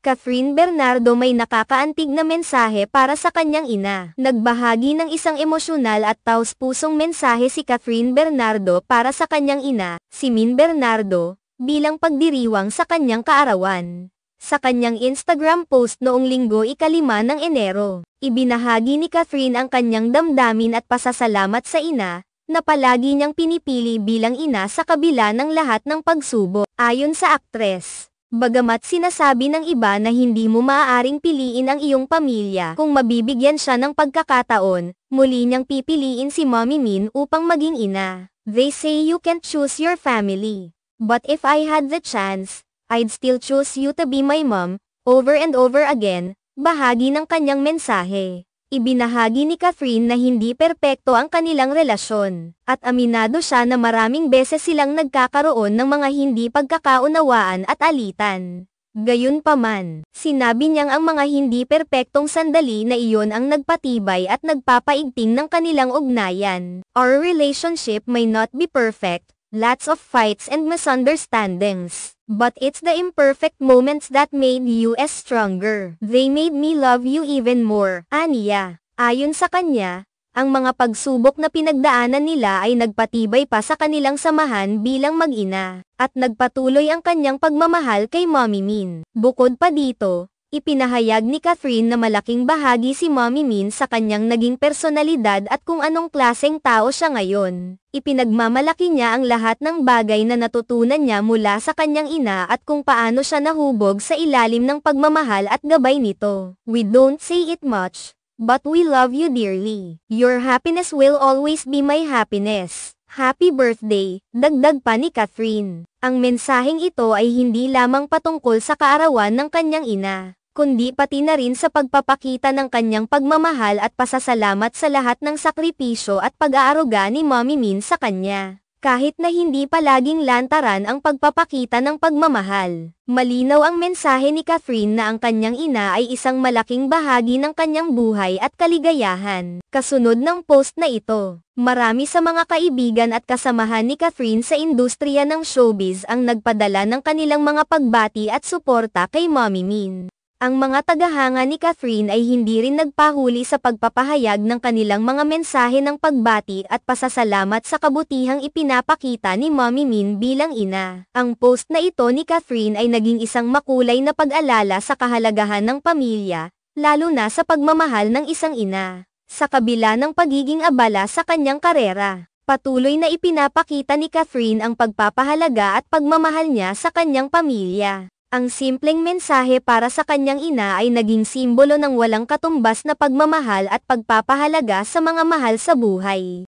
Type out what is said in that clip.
Catherine Bernardo may nakakaantig na mensahe para sa kanyang ina. Nagbahagi ng isang emosyonal at taos-pusong mensahe si Catherine Bernardo para sa kanyang ina, si Min Bernardo, bilang pagdiriwang sa kanyang kaarawan. Sa kanyang Instagram post noong Linggo 5 ng Enero, ibinahagi ni Catherine ang kanyang damdamin at pasasalamat sa ina, na palagi niyang pinipili bilang ina sa kabila ng lahat ng pagsubok. Ayon sa aktres, bagamat sinasabi ng iba na hindi mo maaaring piliin ang iyong pamilya kung mabibigyan siya ng pagkakataon, muli niyang pipiliin si Mommy Min upang maging ina. They say you can't choose your family. But if I had the chance, I'd still choose you to be my mom, over and over again, bahagi ng kanyang mensahe. Ibinahagi ni Catherine na hindi perpekto ang kanilang relasyon, at aminado siya na maraming beses silang nagkakaroon ng mga hindi pagkakaunawaan at alitan. Gayunpaman, sinabi niyang ang mga hindi perpektong sandali na iyon ang nagpatibay at nagpapaigting ng kanilang ugnayan. Our relationship may not be perfect, lots of fights and misunderstandings. But it's the imperfect moments that made you stronger. They made me love you even more. Aniya. Ayon sa kanya, ang mga pagsubok na pinagdaanan nila ay nagpatibay pa sa kanilang samahan bilang mag-ina, at nagpatuloy ang kanyang pagmamahal kay Mommy Min. Bukod pa dito, ipinahayag ni Catherine na malaking bahagi si Mommy Min sa kanyang naging personalidad at kung anong klaseng tao siya ngayon. Ipinagmamalaki niya ang lahat ng bagay na natutunan niya mula sa kanyang ina at kung paano siya nahubog sa ilalim ng pagmamahal at gabay nito. We don't say it much, but we love you dearly. Your happiness will always be my happiness. Happy birthday, dagdag pa ni Catherine. Ang mensaheng ito ay hindi lamang patungkol sa kaarawan ng kanyang ina, kundi pati na rin sa pagpapakita ng kanyang pagmamahal at pasasalamat sa lahat ng sakripisyo at pag-aaruga ni Mommy Min sa kanya. Kahit na hindi palaging lantaran ang pagpapakita ng pagmamahal, malinaw ang mensahe ni Catherine na ang kanyang ina ay isang malaking bahagi ng kanyang buhay at kaligayahan. Kasunod ng post na ito, marami sa mga kaibigan at kasamahan ni Catherine sa industriya ng showbiz ang nagpadala ng kanilang mga pagbati at suporta kay Mommy Min. Ang mga tagahanga ni Catherine ay hindi rin nagpahuli sa pagpapahayag ng kanilang mga mensahe ng pagbati at pasasalamat sa kabutihang ipinapakita ni Mommy Min bilang ina. Ang post na ito ni Catherine ay naging isang makulay na pag-alala sa kahalagahan ng pamilya, lalo na sa pagmamahal ng isang ina. Sa kabila ng pagiging abala sa kanyang karera, patuloy na ipinapakita ni Catherine ang pagpapahalaga at pagmamahal niya sa kanyang pamilya. Ang simpleng mensahe para sa kanyang ina ay naging simbolo ng walang katumbas na pagmamahal at pagpapahalaga sa mga mahal sa buhay.